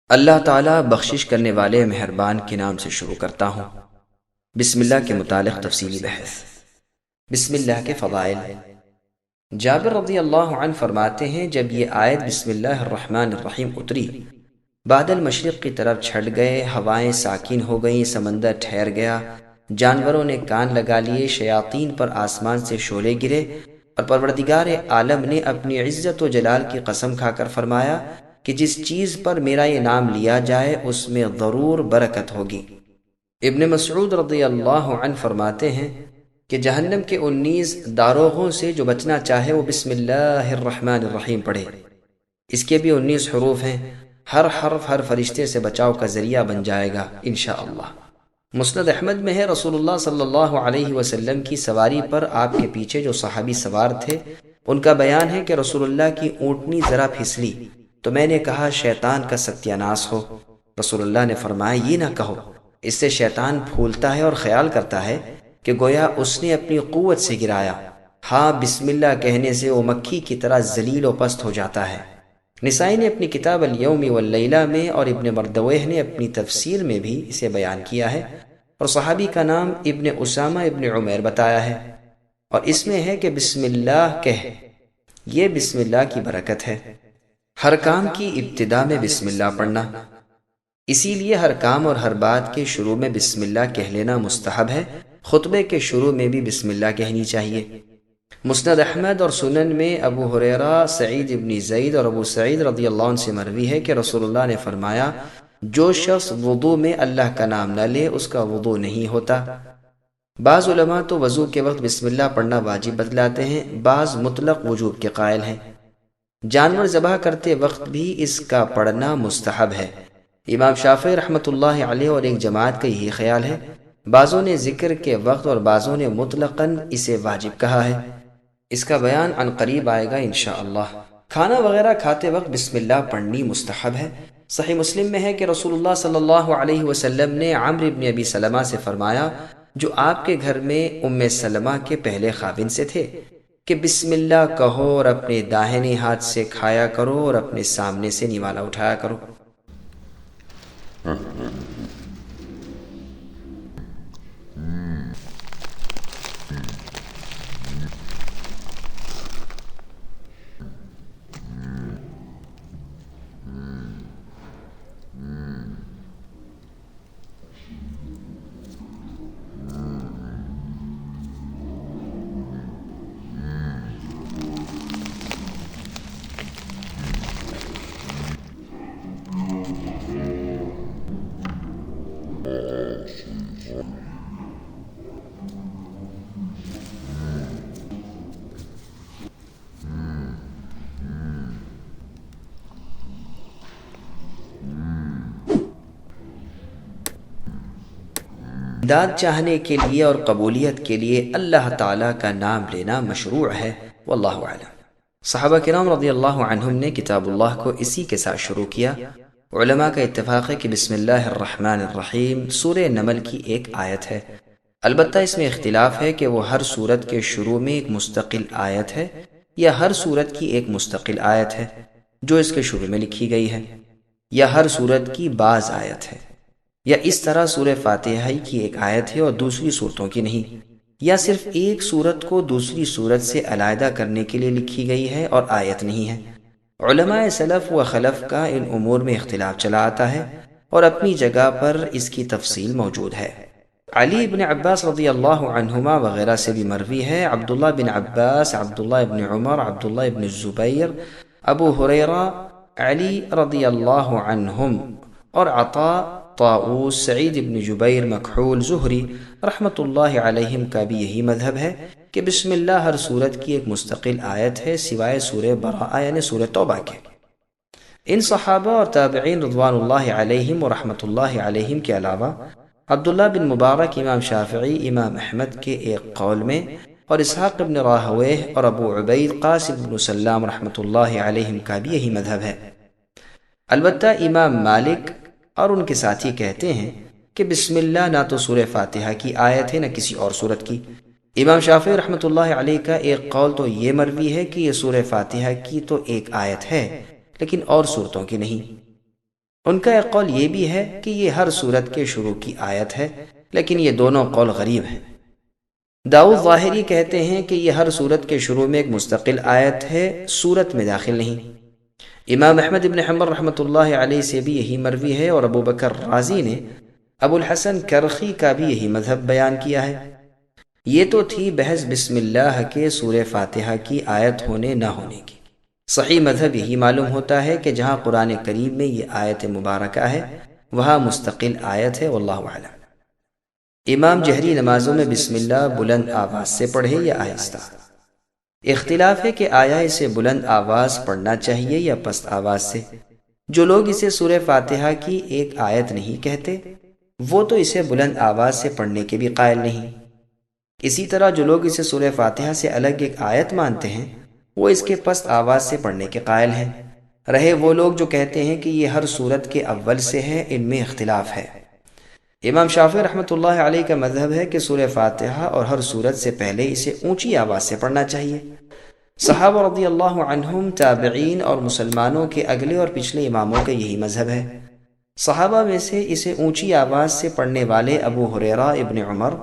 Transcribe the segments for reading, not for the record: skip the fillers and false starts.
اللہ تعالیٰ بخشش کرنے والے مہربان کے نام سے شروع کرتا ہوں۔ بسم اللہ کے متعلق تفصیلی بحث۔ بسم اللہ کے فضائل۔ جابر رضی اللہ عنہ فرماتے ہیں، جب یہ آیت بسم اللہ الرحمن الرحیم اتری، بادل مشرق کی طرف چھٹ گئے، ہوائیں ساکن ہو گئیں، سمندر ٹھہر گیا، جانوروں نے کان لگا لیے، شیاطین پر آسمان سے شعلے گرے، اور پروردگار عالم نے اپنی عزت و جلال کی قسم کھا کر فرمایا کہ جس چیز پر میرا یہ نام لیا جائے اس میں ضرور برکت ہوگی۔ ابن مسعود رضی اللہ عنہ فرماتے ہیں کہ جہنم کے 19 داروغوں سے جو بچنا چاہے وہ بسم اللہ الرحمن الرحیم پڑھے۔ اس کے بھی 19 حروف ہیں، ہر حرف ہر فرشتے سے بچاؤ کا ذریعہ بن جائے گا انشاءاللہ۔ مسند احمد میں ہے، رسول اللہ صلی اللہ علیہ وسلم کی سواری پر آپ کے پیچھے جو صحابی سوار تھے، ان کا بیان ہے کہ رسول اللہ کی اونٹنی ذرا پھسلی تو میں نے کہا شیطان کا ستیہ ناس ہو۔ رسول اللہ نے فرمایا یہ نہ کہو، اس سے شیطان پھولتا ہے اور خیال کرتا ہے کہ گویا اس نے اپنی قوت سے گرایا۔ ہاں، بسم اللہ کہنے سے وہ مکھی کی طرح ذلیل و پست ہو جاتا ہے۔ نسائی نے اپنی کتاب الیوم واللیلہ میں اور ابن مردویہ نے اپنی تفسیر میں بھی اسے بیان کیا ہے، اور صحابی کا نام ابن اسامہ ابن عمیر بتایا ہے، اور اس میں ہے کہ بسم اللہ کہہ، یہ بسم اللہ کی برکت ہے۔ ہر کام کی ابتدا میں بسم اللہ پڑھنا، اسی لیے ہر کام اور ہر بات کے شروع میں بسم اللہ کہہ لینا مستحب ہے۔ خطبے کے شروع میں بھی بسم اللہ کہنی چاہیے۔ مسند احمد اور سنن میں ابو ہریرہ، سعید ابن زید اور ابو سعید رضی اللہ عنہ سے مروی ہے کہ رسول اللہ نے فرمایا، جو شخص وضو میں اللہ کا نام نہ لے اس کا وضو نہیں ہوتا۔ بعض علماء تو وضو کے وقت بسم اللہ پڑھنا واجب بتلاتے ہیں، بعض مطلق وجوب کے قائل ہیں۔ جانور ذبح کرتے وقت بھی اس کا پڑھنا مستحب ہے۔ امام شافعی رحمۃ اللہ علیہ اور ایک جماعت کا یہی خیال ہے۔ بعضوں نے ذکر کے وقت اور بعضوں نے مطلقاً اسے واجب کہا ہے۔ اس کا بیان عن قریب آئے گا انشاءاللہ۔ کھانا وغیرہ کھاتے وقت بسم اللہ پڑھنی مستحب ہے۔ صحیح مسلم میں ہے کہ رسول اللہ صلی اللہ علیہ وسلم نے عمرو بن ابی سلمہ سے فرمایا، جو آپ کے گھر میں ام سلمہ کے پہلے خاوند سے تھے، کہ بسم اللہ کہو اور اپنے داہنے ہاتھ سے کھایا کرو اور اپنے سامنے سے نوالا اٹھایا کرو۔ امداد چاہنے کے لیے اور قبولیت کے لیے اللہ تعالیٰ کا نام لینا مشروع ہے، واللہ اعلم۔ صحابہ کرام رضی اللہ عنہم نے کتاب اللہ کو اسی کے ساتھ شروع کیا۔ علماء کا اتفاق ہے کہ بسم اللہ الرحمن الرحیم سورہ نمل کی ایک آیت ہے، البتہ اس میں اختلاف ہے کہ وہ ہر سورت کے شروع میں ایک مستقل آیت ہے یا ہر سورت کی ایک مستقل آیت ہے جو اس کے شروع میں لکھی گئی ہے، یا ہر سورت کی بعض آیت ہے، یا اس طرح سورہ فاتحہ کی ایک آیت ہے اور دوسری صورتوں کی نہیں، یا صرف ایک صورت کو دوسری صورت سے علیحدہ کرنے کے لیے لکھی گئی ہے اور آیت نہیں ہے۔ علماء سلف و خلف کا ان امور میں اختلاف چلا آتا ہے اور اپنی جگہ پر اس کی تفصیل موجود ہے۔ علی بن عباس رضی اللہ عنہما وغیرہ سے بھی مروی ہے، عبداللہ بن عباس، عبداللہ بن عمر، عبداللہ بن الزبیر، ابو ہریرہ، علی رضی اللہ عنہم اور عطاء، طاؤوس، سعید بن جبیر، مکحول، زہری رحمۃ اللہ علیہم کا بھی یہی مذہب ہے کہ بسم اللہ ہر سورت کی ایک مستقل آیت ہے سوائے سورہ براءہ یعنی سورہ توبہ کے۔ ان صحابہ اور تابعین رضوان اللہ علیہم و رحمۃ اللہ علیہم کے علاوہ عبداللہ بن مبارک، امام شافعی، امام احمد کے ایک قول میں، اور اسحاق بن راہویہ اور ابو عبید قاسم بن سلام رحمۃ اللہ علیہم کا بھی یہی مذہب ہے۔ البتہ امام مالک اور ان کے ساتھی کہتے ہیں کہ بسم اللہ نہ تو سورہ فاتحہ کی آیت ہے نہ کسی اور سورت کی۔ امام شافعی رحمۃ اللہ علیہ کا ایک قول تو یہ مروی ہے کہ یہ سورہ فاتحہ کی تو ایک آیت ہے لیکن اور صورتوں کی نہیں، ان کا ایک قول یہ بھی ہے کہ یہ ہر سورت کے شروع کی آیت ہے، لیکن یہ دونوں قول غریب ہیں۔ داؤد ظاہری کہتے ہیں کہ یہ ہر سورت کے شروع میں ایک مستقل آیت ہے، سورت میں داخل نہیں۔ امام احمد ابن حنبل رحمۃ اللہ علیہ سے بھی یہی مروی ہے، اور ابو بکر رازی نے ابو الحسن کرخی کا بھی یہی مذہب بیان کیا ہے۔ یہ تو تھی بحث بسم اللہ کے سورہ فاتحہ کی آیت ہونے نہ ہونے کی۔ صحیح مذہب یہی معلوم ہوتا ہے کہ جہاں قرآن کریم میں یہ آیت مبارکہ ہے وہاں مستقل آیت ہے، واللہ اعلم۔ امام جہری نمازوں میں بسم اللہ بلند آواز سے پڑھے یا آہستہ؟ اختلاف ہے کہ آیا اسے بلند آواز پڑھنا چاہیے یا پست آواز سے۔ جو لوگ اسے سورہ فاتحہ کی ایک آیت نہیں کہتے وہ تو اسے بلند آواز سے پڑھنے کے بھی قائل نہیں۔ اسی طرح جو لوگ اسے سورہ فاتحہ سے الگ ایک آیت مانتے ہیں وہ اس کے پست آواز سے پڑھنے کے قائل ہیں۔ رہے وہ لوگ جو کہتے ہیں کہ یہ ہر سورت کے اول سے ہے، ان میں اختلاف ہے۔ امام شافعی رحمۃ اللہ علیہ کا مذہب ہے کہ سورہ فاتحہ اور ہر سورت سے پہلے اسے اونچی آواز سے پڑھنا چاہیے۔ صحابہ رضی اللہ عنہم، تابعین اور مسلمانوں کے اگلے اور پچھلے اماموں کا یہی مذہب ہے۔ صحابہ میں سے اسے اونچی آواز سے پڑھنے والے ابو ہریرہ، ابن عمر،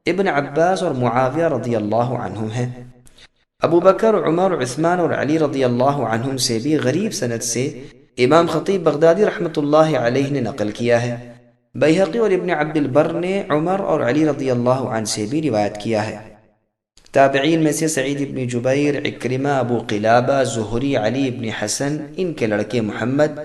ابن عباس اور معاویہ رضی اللہ عنہم ہیں۔ ابو بکر، عمر، عثمان اور علی رضی اللہ عنہم سے بھی غریب سند سے امام خطیب بغدادی رحمۃ اللہ علیہ نے نقل کیا ہے۔ بیہقی اور ابن عبد البر نے عمر اور علی رضی اللہ عنہ سے بھی روایت کیا ہے۔ تابعین میں سے سعید ابن جبیر، اکرمہ، ابو قلابہ، زہری، علی ابن حسن، ان کے لڑکے محمد،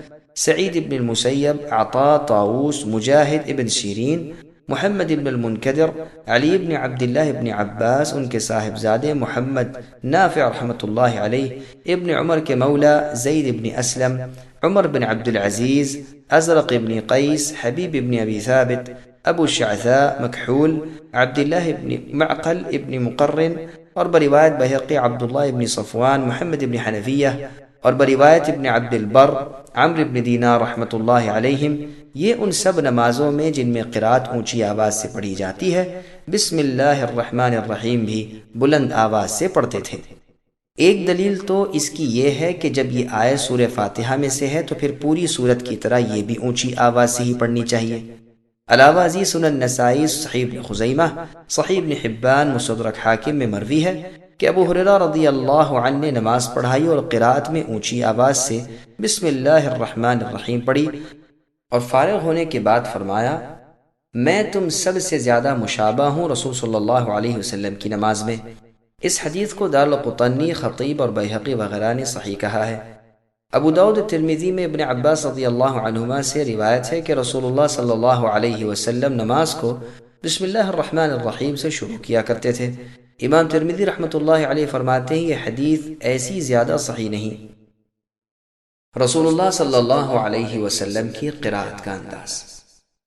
سعید ابن المسیب، عطا، طاؤوس، مجاہد ابن سیرین، محمد ابن المنکدر، علی ابن عبداللہ ابن عباس، ان کے صاحبزادے محمد، نافع رحمۃ اللہ علیہ، ابن عمر کے مولا زید ابن اسلم، عمر بن عبد العزیز، ازرق ابن قیس، حبیب ابن ابی ثابت، ابو شعثاء، مکحول، عبداللہ ابن معقل ابن مقرن، اور بروایت بہقی عبداللہ ابن صفوان، محمد ابن حنفیہ، اور بروایت ابن عبد البر، عمرو ابن دینار رحمۃ اللہ علیہم، یہ ان سب نمازوں میں جن میں قرات اونچی آواز سے پڑھی جاتی ہے بسم اللہ الرحمن الرحیم بھی بلند آواز سے پڑھتے تھے۔ ایک دلیل تو اس کی یہ ہے کہ جب یہ آیت سورہ فاتحہ میں سے ہے تو پھر پوری سورت کی طرح یہ بھی اونچی آواز سے ہی پڑھنی چاہیے۔ علاوہ ازیں سنن نسائی، صحیح ابن خزیمہ، صحیح ابن حبان، مستدرک حاکم میں مروی ہے کہ ابو ہریرہ رضی اللہ عنہ نے نماز پڑھائی اور قرات میں اونچی آواز سے بسم اللہ الرحمن الرحیم پڑھی، اور فارغ ہونے کے بعد فرمایا میں تم سب سے زیادہ مشابہ ہوں رسول صلی اللہ علیہ وسلم کی نماز میں۔ اس حدیث کو دارالقطنی، خطیب اور بیہقی وغیرہ نے صحیح کہا ہے۔ ابو داؤد ترمذی میں ابن عباس رضی اللہ عنہما سے روایت ہے کہ رسول اللہ صلی اللہ علیہ وسلم نماز کو بسم اللہ الرحمن الرحیم سے شروع کیا کرتے تھے۔ امام ترمذی رحمۃ اللہ علیہ فرماتے ہیں یہ حدیث ایسی زیادہ صحیح نہیں۔ رسول اللہ صلی اللہ علیہ وسلم کی قرات کا انداز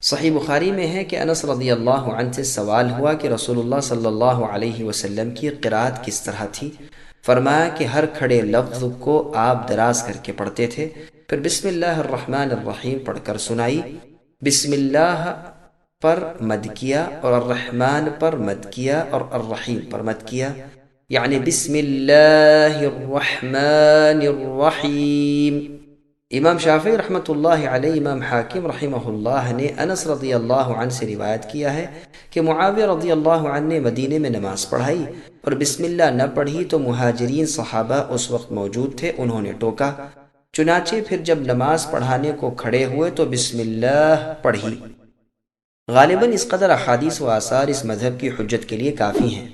صحیح بخاری میں ہے کہ انس رضی اللہ عنہ سے سوال ہوا کہ رسول اللہ صلی اللہ علیہ وسلم کی قرات کس طرح تھی؟ فرمایا کہ ہر کھڑے لفظ کو آپ دراز کر کے پڑھتے تھے، پھر بسم اللہ الرحمن الرحیم پڑھ کر سنائی۔ بسم اللہ پر مد کیا اور الرحمن پر مد کیا اور الرحیم پر مد کیا، یعنی بسم اللہ الرحمن الرحیم۔ امام شافعی رحمۃ اللہ علیہ، امام حاکم رحمہ اللہ نے انس رضی اللہ عنہ سے روایت کیا ہے کہ معاویہ رضی اللہ عنہ نے مدینے میں نماز پڑھائی اور بسم اللہ نہ پڑھی تو مہاجرین صحابہ اس وقت موجود تھے، انہوں نے ٹوکا۔ چنانچہ پھر جب نماز پڑھانے کو کھڑے ہوئے تو بسم اللہ پڑھی۔ غالباً اس قدر احادیث و آثار اس مذہب کی حجت کے لیے کافی ہیں۔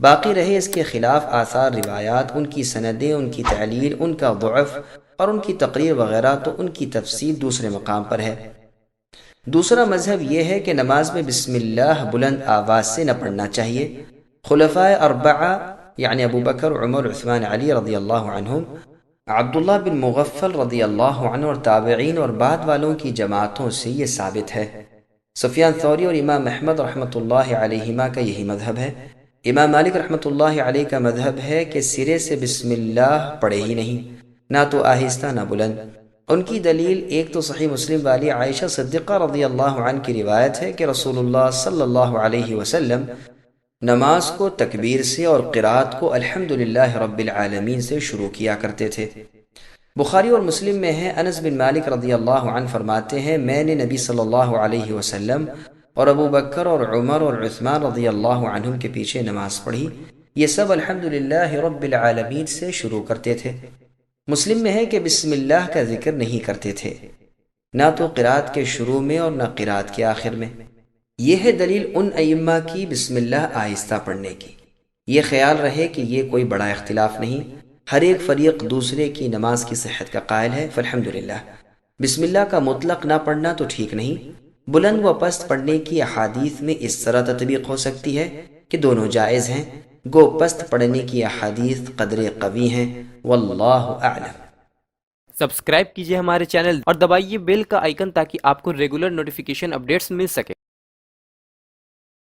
باقی رہے اس کے خلاف آثار، روایات، ان کی سندیں، ان کی تعلیل، ان کا ضعف اور ان کی تقریر وغیرہ، تو ان کی تفصیل دوسرے مقام پر ہے۔ دوسرا مذہب یہ ہے کہ نماز میں بسم اللہ بلند آواز سے نہ پڑھنا چاہیے۔ خلفائے اربعہ یعنی ابو بکر، عمر، عثمان، علی رضی اللہ عنہم، عبداللہ بن مغفل رضی اللہ عنہ اور تابعین اور بعد والوں کی جماعتوں سے یہ ثابت ہے۔ سفیان ثوری اور امام احمد رحمۃ اللہ علیہما کا یہی مذہب ہے۔ امام مالک رحمۃ اللہ علیہ کا مذہب ہے کہ سرے سے بسم اللہ پڑھے ہی نہیں، نہ تو آہستہ نہ بلند۔ ان کی دلیل ایک تو صحیح مسلم والی عائشہ صدیقہ رضی اللہ عنہ کی روایت ہے کہ رسول اللہ صلی اللہ علیہ وسلم نماز کو تکبیر سے اور قرات کو الحمدللہ رب العالمین سے شروع کیا کرتے تھے۔ بخاری اور مسلم میں ہے، انس بن مالک رضی اللہ عنہ فرماتے ہیں میں نے نبی صلی اللہ علیہ وسلم اور ابو بکر اور عمر اور عثمان رضی اللہ عنہم کے پیچھے نماز پڑھی، یہ سب الحمدللہ رب العالمین سے شروع کرتے تھے۔ مسلم میں ہے کہ بسم اللہ کا ذکر نہیں کرتے تھے، نہ تو قرات کے شروع میں اور نہ قرات کے آخر میں۔ یہ ہے دلیل ان ائمہ کی بسم اللہ آہستہ پڑھنے کی۔ یہ خیال رہے کہ یہ کوئی بڑا اختلاف نہیں، ہر ایک فریق دوسرے کی نماز کی صحت کا قائل ہے، فالحمدللہ۔ بسم اللہ کا مطلق نہ پڑھنا تو ٹھیک نہیں، بلند و پست پڑھنے کی احادیث میں اس طرح تطبیق ہو سکتی ہے کہ دونوں جائز ہیں، گو پست پڑھنے کی احادیث قدر قوی ہیں، واللہ اعلم۔ سبسکرائب کیجئے ہمارے چینل اور دبائیے بیل کا آئیکن تاکہ آپ کو ریگولر نوٹیفیکیشن اپڈیٹس مل سکے۔